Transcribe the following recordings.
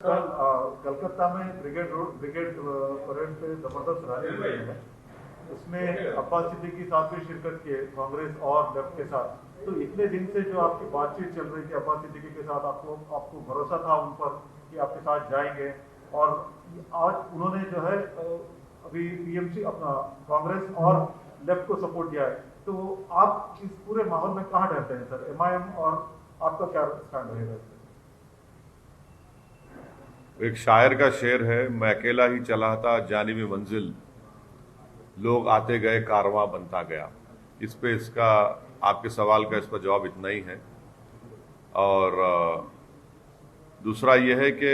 कल कलकत्ता में brigade parade पे जबरदस्त रैली हुई है। उसमें अब्बास सिद्दीकी साहब भी शिरकत किए कांग्रेस और लेफ्ट के साथ। तो इतने दिन से जो आपकी बातचीत चल रही थी अब्बास सिद्दीकी के साथ, आपको भरोसा था उन पर कि आपके साथ जाएंगे, और आज उन्होंने जो है अभी टीएमसी अपना कांग्रेस और लेफ्ट को सपोर्ट दिया है। तो आप इस पूरे माहौल में कहाँ रहते हैं सर? एमआईएम और आपका क्या स्टैंड रहेगा? एक शायर का शेर है, मैं अकेला ही चला था जानिबे मंजिल, लोग आते गए कारवां बनता गया। इस पे इसका आपके सवाल का इसका जवाब इतना ही है। और दूसरा यह है कि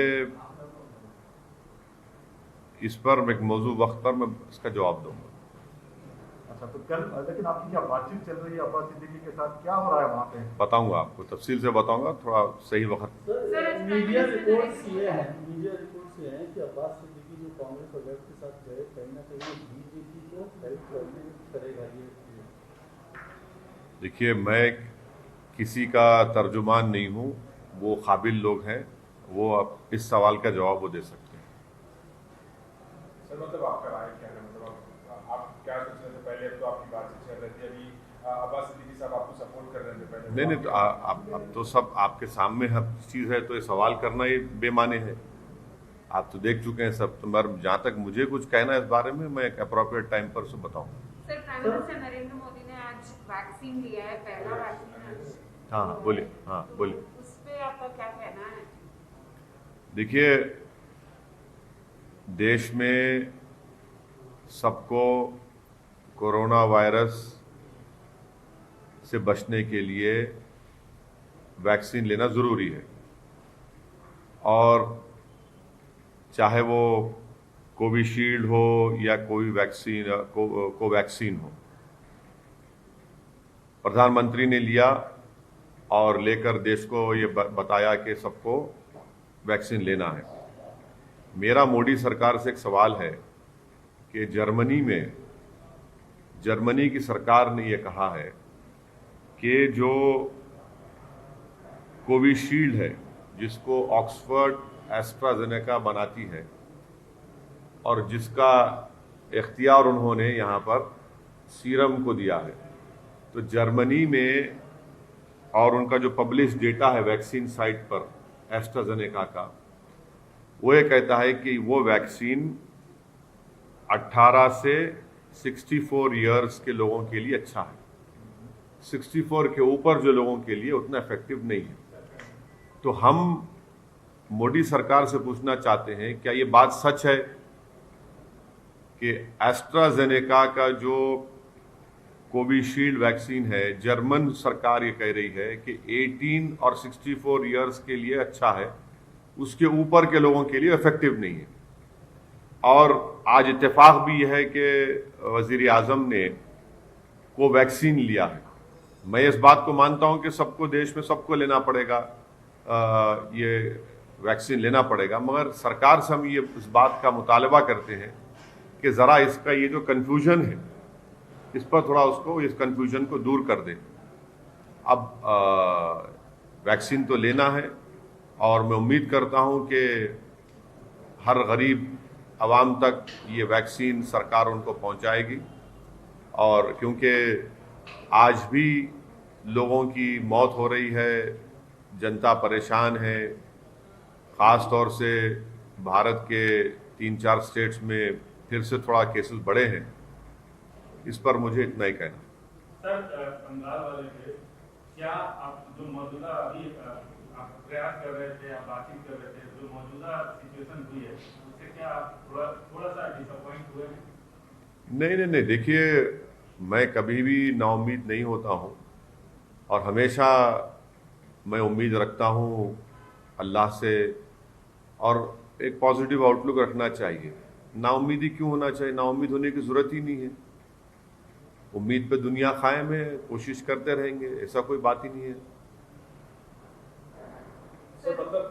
इस पर एक मौजू वक्त पर मैं इसका जवाब दूंगा। अच्छा, तो कल लेकिन आपकी क्या बातचीत चल रही है अब्बास सिद्दीकी के साथ? क्या हो रहा है वहाँ पे? बताऊंगा आपको, तफसील से बताऊंगा थोड़ा सही वक्त। मीडिया रिपोर्ट्स ये हैं कि अब्बास सिद्दीकी जो कांग्रेस और लेफ्ट के साथ गए, कहीं ना कहीं बीजेपी को हेल्प करेगा ये। देखिए, मैं किसी का तर्जुमान नहीं हूं, वो काबिल लोग हैं, वो अब इस सवाल का जवाब वो दे सकते हैं। सर, मतलब आपका राय क्या है? मतलब आप क्या सोच रहे थे पहले? अब तो आपकी बातचीत चल रही थी, अभी अब्बास सिद्दीकी साहब आपको सपोर्ट कर रहे थे पहले। नहीं, तो अब तो सब आपके सामने हर चीज है, तो ये सवाल करना ये बेमाने है। आप तो देख चुके हैं सब। तो जहां तक मुझे कुछ कहना है इस बारे में, मैं एक अप्रोप्रिएट टाइम पर से बताऊंगा। Sir, prime minister Narendra Modi ने आज वैक्सीन लिया है, पहला वैक्सीन। हाँ बोलिए। हाँ बोलिए। उस पे आपका क्या कहना है? देखिए, देश में सबको कोरोना वायरस से बचने के लिए वैक्सीन लेना जरूरी है, और चाहे वो कोविशील्ड हो या कोई वैक्सीन कोवैक्सीन हो। प्रधानमंत्री ने लिया और लेकर देश को ये बताया कि सबको वैक्सीन लेना है। मेरा मोदी सरकार से एक सवाल है कि जर्मनी की सरकार ने यह कहा है कि जो कोविशील्ड है, जिसको ऑक्सफोर्ड एस्ट्राजेनेका बनाती है और जिसका इख्तियार उन्होंने यहाँ पर सीरम को दिया है, तो जर्मनी में और उनका जो पब्लिश डेटा है वैक्सीन साइट पर एस्ट्राजेनेका का, वो ये कहता है कि वो वैक्सीन 18 से 64 ईयर्स के लोगों के लिए अच्छा है। 64 के ऊपर जो लोगों के लिए उतना इफेक्टिव नहीं है। तो हम मोदी सरकार से पूछना चाहते हैं, क्या ये बात सच है कि एस्ट्राजेनेका का जो कोविशील्ड वैक्सीन है, जर्मन सरकार ये कह रही है कि 18 और 64 ईयर्स के लिए अच्छा है, उसके ऊपर के लोगों के लिए इफेक्टिव नहीं है। और आज इत्तेफाक भी यह है कि वजीर आजम ने कोवैक्सीन लिया है। मैं इस बात को मानता हूं कि सबको, देश में सबको लेना पड़ेगा, ये वैक्सीन लेना पड़ेगा, मगर सरकार से हम ये इस बात का मुतालबा करते हैं कि ज़रा इसका ये जो कन्फ्यूजन है, इस पर थोड़ा उसको, इस कन्फ्यूजन को दूर कर दें। अब वैक्सीन तो लेना है, और मैं उम्मीद करता हूं कि हर गरीब आवाम तक ये वैक्सीन सरकार उनको पहुंचाएगी। और क्योंकि आज भी लोगों की मौत हो रही है, जनता परेशान है, ख़ास तौर से भारत के 3-4 स्टेट्स में फिर से थोड़ा केसेस बढ़े हैं। इस पर मुझे इतना ही कहना। सर, बंगाल वाले थे, क्या आप जो मौजूदा अभी आप प्रयास कर रहे थे, आप बातचीत कर रहे थे, जो मौजूदा सिचुएशन हुई है, उससे क्या आप थोड़ा सा डिसअपॉइंट हुए हैं? नहीं, देखिए, मैं कभी भी नाउम्मीद नहीं होता हूँ, और हमेशा मैं उम्मीद रखता हूँ अल्लाह से, और एक पॉजिटिव आउटलुक रखना चाहिए। नाउम्मीदी क्यों होना चाहिए? नाउम्मीद होने की जरूरत ही नहीं है। उम्मीद पे दुनिया कायम है, कोशिश करते रहेंगे, ऐसा कोई बात ही नहीं है। सर, मतलब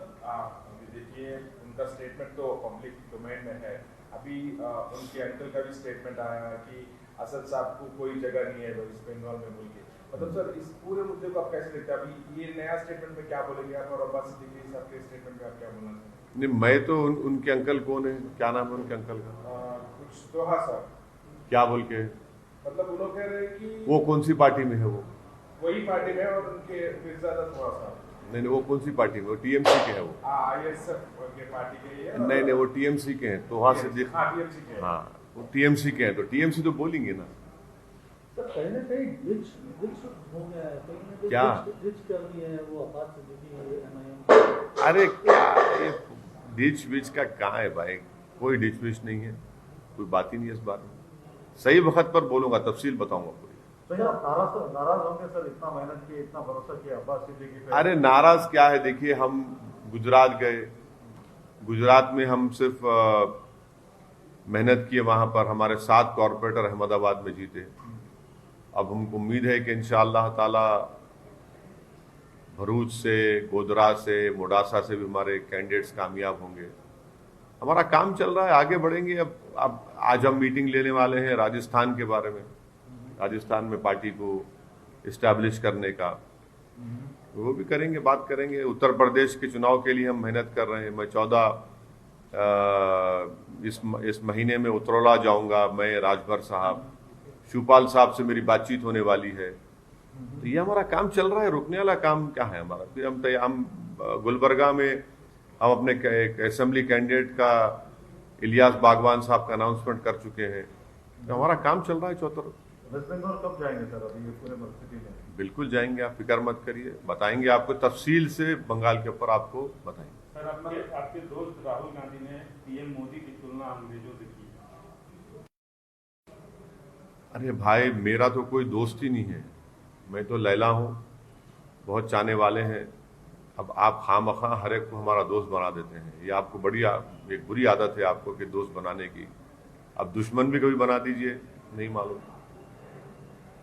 देखिए, उनका स्टेटमेंट तो पब्लिक डोमेन में है। अभी उनके अंकल का भी स्टेटमेंट आया कि असद साहब को कोई जगह नहीं है वेस्ट बंगाल में बोल के। मतलब सर, इस पूरे मुद्दे को आप कैसे देखते हैं? अभी ये नया स्टेटमेंट में क्या बोलेंगे आप, और अब्बास सिद्दीकी साहब के स्टेटमेंट में आप क्या बोलना चाहेंगे? नहीं, मैं तो उनके अंकल कौन है, क्या नाम है उनके अंकल का, कुछ दोहा साहब, क्या बोल के, मतलब वो लोग कह रहे हैं कि वो कौन सी पार्टी में है वो? वही पार्टी में और उनके मिर्जादा दोहा साहब। नहीं, वो कौन सी पार्टी में, वो टीएमसी के है वो। ISF के पार्टी के ही है। नहीं, वो टीएमसी के हैं, तो वहां से देख, TMC के हैं। हाँ वो टीएमसी के हैं, तो टीएमसी तो बोलेंगे ना। सर कहीं ना कहीं डिच हो गया है, कहीं ना कहीं क्या? डिच कर दिए हैं वो अब्बास सिद्दीकी MIM। अरे क्या ये डिच विच का कहाँ है भाई, कोई डिच विच नहीं है, कोई बात ही नहीं है इस बारे में। सही वक्त पर बोलूंगा, तफसील बताऊंगा पूरी। तो आप नाराज होंगे सर, इतना मेहनत किए, इतना भरोसा किया अब्बास सिद्दीकी पे। अरे नाराज क्या है, देखिए हम गुजरात गए, गुजरात में हम सिर्फ मेहनत किए, वहां पर हमारे 7 कॉरपोरेटर अहमदाबाद में जीते। अब हमको उम्मीद है कि इंशाअल्लाह ताला भरूच से, गोधरा से, मोडासा से भी हमारे कैंडिडेट्स कामयाब होंगे। हमारा काम चल रहा है, आगे बढ़ेंगे। अब आज हम मीटिंग लेने वाले हैं राजस्थान के बारे में, राजस्थान में पार्टी को इस्टेब्लिश करने का, वो भी करेंगे, बात करेंगे। उत्तर प्रदेश के चुनाव के लिए हम मेहनत कर रहे हैं। मैं 14 इस महीने में उतरौला जाऊंगा, मैं, राजभर साहब, शिवपाल साहब से मेरी बातचीत होने वाली है। तो ये हमारा काम चल रहा है, रुकने वाला काम क्या है हमारा। फिर हम गुलबर्गा में हम अपने एक असेंबली कैंडिडेट का, इलियास बागवान साहब का अनाउंसमेंट कर चुके हैं। तो हमारा काम चल रहा है चौतर। वेस्ट बंगाल कब जाएंगे सर, अभी ये पूरे परिस्थिति में? बिल्कुल जाएंगे, आप फिक्र मत करिए, बताएंगे आपको तफसील से, बंगाल के ऊपर आपको बताएंगे। सर आपके दोस्त राहुल गांधी ने पीएम मोदी की तुलना अंग्रेजों से की। अरे भाई, मेरा तो कोई दोस्त ही नहीं है, मैं तो लैला हूँ, बहुत चाहने वाले हैं। अब आप खामखा हर एक को हमारा दोस्त बना देते हैं, ये आपको एक बुरी आदत है आपको कि दोस्त बनाने की। अब दुश्मन भी कभी बना दीजिए, नहीं मालूम।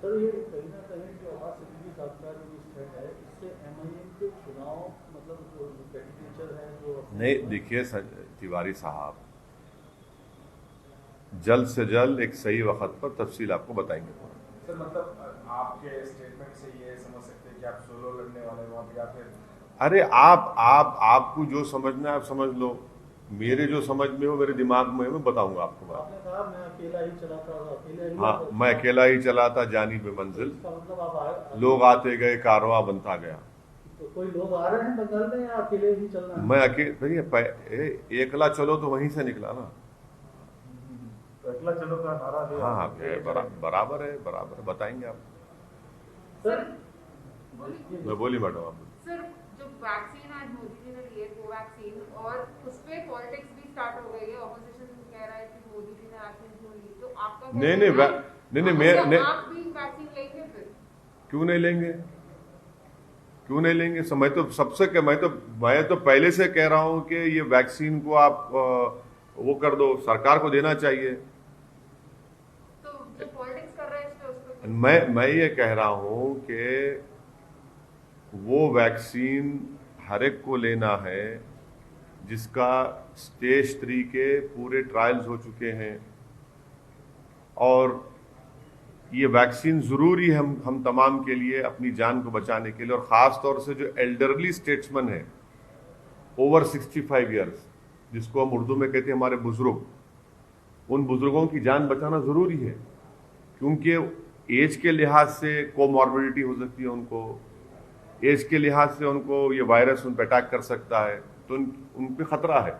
सर ये कहीं ना कहीं जो अब्बास सिद्दीकी साहब का जो स्टैंड है, इससे MIM के चुनाव मतलब जो कैंडिडेचर है जो नहीं, देखिए तिवारी साहब, जल्द से जल्द एक सही वक्त पर तफसील आपको बताएंगे। सर मतलब आपके स्टेटमेंट से ये समझ सकते हैं कि आप सोलो लड़ने वाले हो या फिर? अरे आपको जो समझना है आप समझ लो, मेरे जो समझ में हो, मेरे दिमाग में, मैं बताऊंगा आपको बात। आपने कहा मैं अकेला ही चला था, अकेले ही हाँ, मैं अकेला ही चला था, जानी बेमंजिल, इसका मतलब आप आए, लोग आते गए, कारवां बनता गया। तो कोई लोग आ रहे हैं बंगाल में या अकेले ही चलना है? मैं अकेले, भैया एकला चलो तो वहीं से निकला ना। तो अगला चलो का नारा है। हाँ, बराबर है, बताएंगे आप। सर मैं बोली मैडम आप। सर जो वैक्सीन आज मोदी जी ने लिए कोवैक्सीन, और उस पे पॉलिटिक्स भी स्टार्ट हो गई है। ऑपोजिशन कह रहा है कि मोदी जी ने वैक्सीन क्यों ली, तो आपका नहीं, आप भी वैक्सीन लेंगे फिर? क्यों नहीं लेंगे? मैं तो पहले से कह रहा हूं कि ये वैक्सीन को आप वो कर दो, सरकार को देना चाहिए। तो जो पॉलिटिक्स कर रहे हैं इस पे, मैं ये कह रहा हूं कि वो वैक्सीन हर एक को लेना है जिसका स्टेज 3 के पूरे ट्रायल्स हो चुके हैं, और ये वैक्सीन ज़रूरी है हम तमाम के लिए, अपनी जान को बचाने के लिए। और ख़ास तौर से जो एल्डरली स्टेट्समैन है, ओवर 65 ईयर्स, जिसको हम उर्दू में कहते हैं हमारे बुजुर्ग, उन बुजुर्गों की जान बचाना ज़रूरी है, क्योंकि एज के लिहाज से कोमॉर्बिडिटी हो सकती है उनको, एज के लिहाज से उनको ये वायरस उन पर अटैक कर सकता है, तो उन पे खतरा है।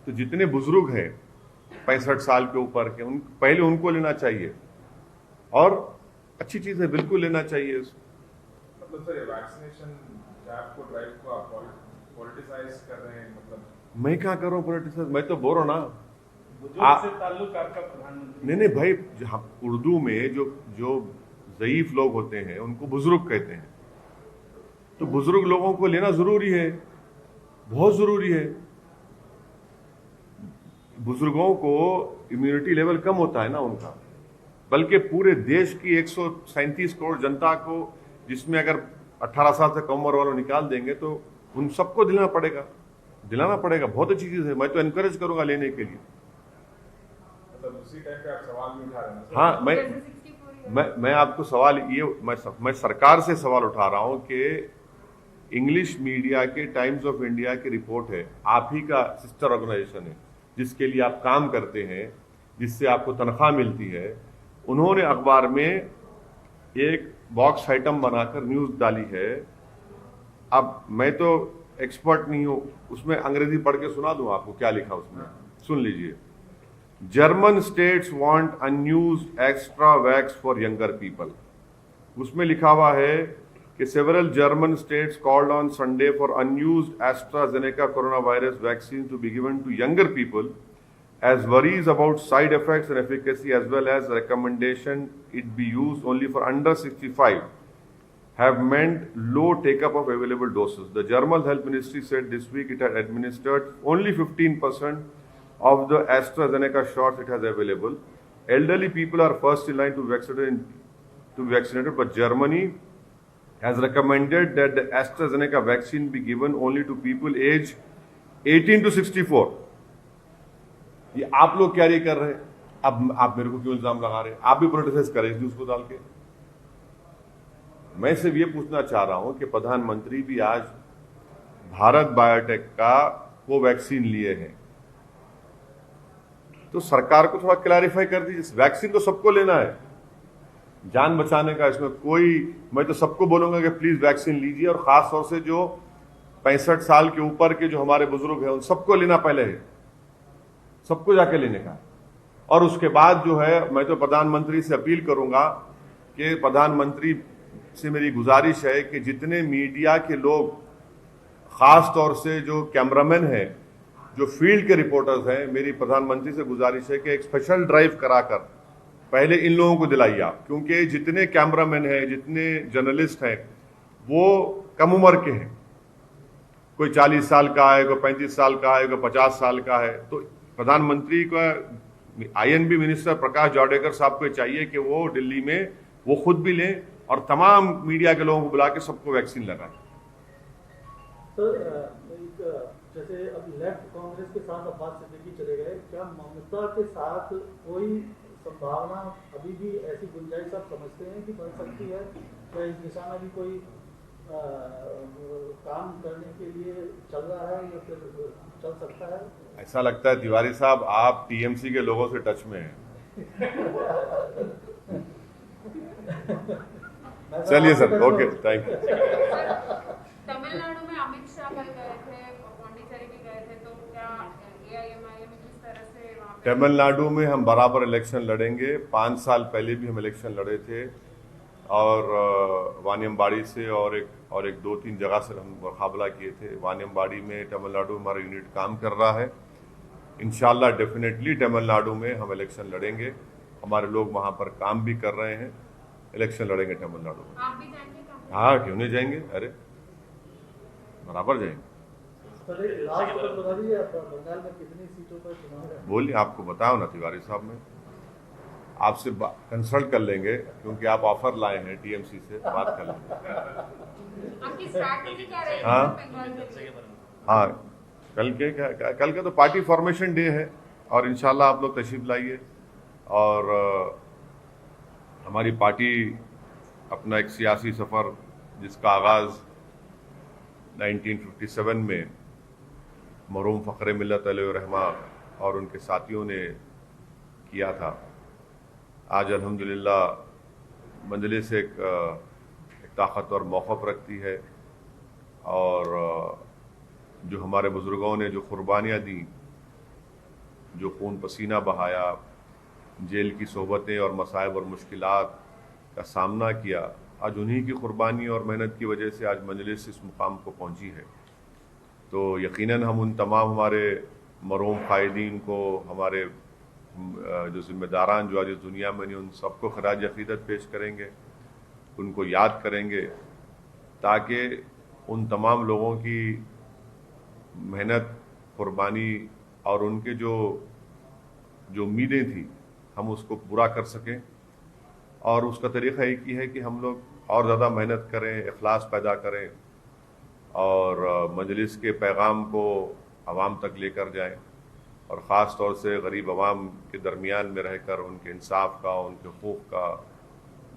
तो जितने बुजुर्ग हैं 65 साल के ऊपर के, पहले उनको लेना चाहिए, और अच्छी चीज़ है, बिल्कुल लेना चाहिए। मतलब सर ये वैक्सीनेशन जैब को, ड्राइव को आप पॉलिटिसाइज कर रहे हैं, मतलब? मैं क्या कर रहा हूँ पॉलिटिसाइज, मैं तो बोल रहा हूँ ना। बुजुर्ग से ताल्लुक आपका प्रधानमंत्री? नहीं भाई, उर्दू में जो ज़ईफ लोग होते हैं उनको बुजुर्ग कहते हैं, तो बुजुर्ग लोगों को लेना जरूरी है, बहुत जरूरी है। बुजुर्गों को इम्यूनिटी लेवल कम होता है ना उनका, बल्कि पूरे देश की 137 करोड़ जनता को, जिसमें अगर 18 साल से कम उम्र वालों निकाल देंगे तो उन सबको दिलाना पड़ेगा। बहुत अच्छी चीज़ है, मैं तो एनकरेज करूंगा लेने के लिए। मतलब उसी टाइम पे आप सवाल भी उठा रहे हैं? हाँ, मैं आपको सवाल ये, मैं सरकार से सवाल उठा रहा हूं कि इंग्लिश मीडिया के टाइम्स ऑफ इंडिया की रिपोर्ट है, आप ही का सिस्टर ऑर्गेनाइजेशन है, जिसके लिए आप काम करते हैं, जिससे आपको तनख्वाह मिलती है। उन्होंने अखबार में एक बॉक्स आइटम बनाकर न्यूज़ डाली है। अब मैं तो एक्सपर्ट नहीं हूं, उसमें अंग्रेजी पढ़ के सुना दूं आपको क्या लिखा उसमें, सुन लीजिए। German states want unused extra vax for younger people. उसमें लिखा हुआ है कि several German states called on Sunday for unused AstraZeneca coronavirus vaccine to be given to younger people as worries about side effects and efficacy as well as recommendation it be used only for under 65 have meant low take-up of available doses. The German Health Ministry said this week it had administered only 15% of the AstraZeneca shots it has available. Elderly people are first in line to be vaccinated, but Germany has recommended that the AstraZeneca vaccine be given only to people aged 18 to 64. ये आप लोग carry कर रहे हैं, अब आप मेरे को क्यों इल्जाम लगा रहे हैं? आप भी प्रोटेस्ट करें इस न्यूज को डाल के। मैं सिर्फ ये पूछना चाह रहा हूं कि प्रधानमंत्री भी आज भारत बायोटेक का कोवैक्सीन लिए हैं, तो सरकार को थोड़ा क्लैरिफाई कर दीजिए। वैक्सीन तो सबको लेना है, जान बचाने का, इसमें कोई, मैं तो सबको बोलूंगा कि प्लीज वैक्सीन लीजिए, और खास तौर से जो 65 साल के ऊपर के जो हमारे बुजुर्ग हैं उन सबको लेना पहले है, सबको जाके लेने का। और उसके बाद जो है, मैं तो प्रधानमंत्री से अपील करूंगा कि प्रधानमंत्री से मेरी गुजारिश है कि जितने मीडिया के लोग, खास तौर से जो कैमरामैन हैं, जो फील्ड के रिपोर्टर्स हैं, मेरी प्रधानमंत्री से गुजारिश है कि एक स्पेशल ड्राइव कराकर पहले इन लोगों को दिलाइए आप, क्योंकि जितने कैमरामैन हैं, जितने जर्नलिस्ट हैं, वो कम उम्र के हैं। कोई 40 साल का है, कोई 35 साल का है, कोई 50 साल का है। तो प्रधानमंत्री का आईएनबी मिनिस्टर प्रकाश जावड़ेकर साहब को चाहिए कि वो दिल्ली में वो खुद भी लें और तमाम मीडिया के लोगों को बुला के सबको वैक्सीन लगाएं। सर, जैसे अब लेफ्ट कांग्रेस के साथ अब्बास सिद्दीकी चले गए, क्या ममता के साथ कोई संभावना अभी भी ऐसी गुंजाइश आप समझते हैं कि बन सकती है? क्या इस दिशा में भी कोई काम करने के लिए चल रहा है या फिर चल सकता है? ऐसा लगता है तिवारी साहब आप टीएमसी के लोगों से टच में हैं। चलिए sir, okay, thank you. Tamil Nadu में अमित शाह कल गए थे, पौंडीचेरी भी गए थे, तो क्या एआईएमआईएम किस तरह से वहां पे? तमिलनाडु में हम बराबर इलेक्शन लड़ेंगे। 5 साल पहले भी हम इलेक्शन लड़े थे, और वानियमबाड़ी से और एक 2-3 जगह से हम मुकाबला किए थे। वानियमबाड़ी में तमिलनाडु हमारा यूनिट काम कर रहा है। इंशाल्लाह डेफिनेटली तमिलनाडु में हम इलेक्शन लड़ेंगे। हमारे लोग वहां पर काम भी कर रहे हैं, इलेक्शन लड़ेंगे तमिलनाडु में। आप भी जाएंगे क्या? हाँ, क्यों नहीं जाएंगे, अरे बराबर जाएंगे। बंगाल में कितनी सीटों पर चुनाव है? बोलिए, आपको बताओ ना तिवारी साहब, में आपसे कंसल्ट कर लेंगे, क्योंकि आप ऑफर लाए हैं टीएमसी से, बात कर लेंगे। आपकी स्ट्रैटेजी क्या रहेगी हाँ। बंगाल में? हाँ, कल के तो पार्टी फॉर्मेशन डे है, और इंशाल्लाह आप लोग तशरीफ लाइए। और हमारी पार्टी अपना एक सियासी सफ़र, जिसका आगाज़ 1957 में मरहूम फ़ख्र मिल्लत अलैहिर्रहमा और उनके साथियों ने किया था, आज अल्हम्दुलिल्लाह मजलिस एक ताकतवर मौक़िफ़ रखती है। और जो हमारे बुज़ुर्गों ने जो क़ुरबानियाँ दी, जो खून पसीना बहाया, जेल की सोहबतें और मसाइब और मुश्किलात का सामना किया, आज उन्हीं की क़ुरबानी और मेहनत की वजह से आज मजलिस इस मुकाम को पहुँची है। तो यकीनन हम उन तमाम हमारे मरहूम क़ायदीन को, हमारे जो ज़िम्मेदारान जो आज इस दुनिया में नहीं, उन सबको खराज अक़ीदत पेश करेंगे, उनको याद करेंगे, ताकि उन तमाम लोगों की मेहनत, क़ुरबानी और उनके जो उम्मीदें थी, हम उसको पूरा कर सकें। और उसका तरीक़ा एक ही है कि हम लोग और ज़्यादा मेहनत करें, इखलास पैदा करें, और मजलिस के पैगाम को आवाम तक लेकर जाएं, और ख़ास तौर से गरीब आवाम के दरमियान में रहकर उनके इंसाफ का, उनके हुकूक़ का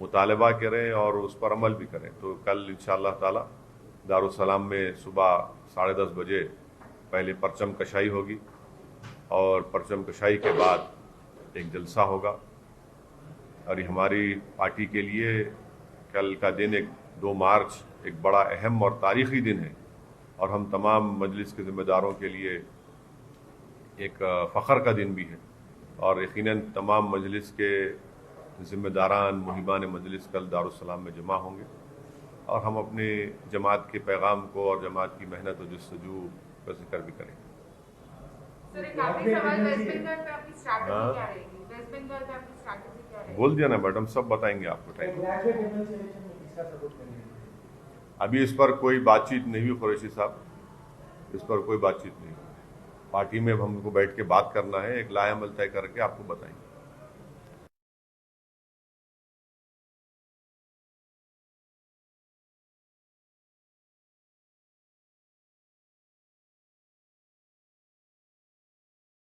मुतालबा करें और उस पर अमल भी करें। तो कल इंशाअल्लाह ताला दारुसलाम में सुबह 10:30 बजे पहले परचम कशाई होगी और परचम कशाई के बाद एक जलसा होगा। और ये हमारी पार्टी के लिए कल का दिन 2 मार्च एक बड़ा अहम और तारीख़ी दिन है और हम तमाम मजलिस के ज़िम्मेदारों के लिए एक फ़ख्र का दिन भी है। और यकीनन तमाम मजलिस के ज़िम्मेदारान मुहिबान मजलिस कल दारुसलाम में जमा होंगे और हम अपने जमात के पैगाम को और जमात की मेहनत और जस्तजू का जिक्र भी करेंगे। सर एक आखिरी सवाल, वेस्ट बंगाल पे आपकी स्ट्रैटेजी क्या रहेगी? वेस्ट बंगाल पे आपकी स्ट्रैटेजी क्या रहेगी? बोल दिया ना मैडम, सब बताएंगे आपको टाइम। अभी इस पर कोई बातचीत नहीं हुई कुरैशी साहब, इस पर कोई बातचीत नहीं। पार्टी में हमको बैठ के बात करना है, एक लाएअमल तय करके आपको बताएंगे।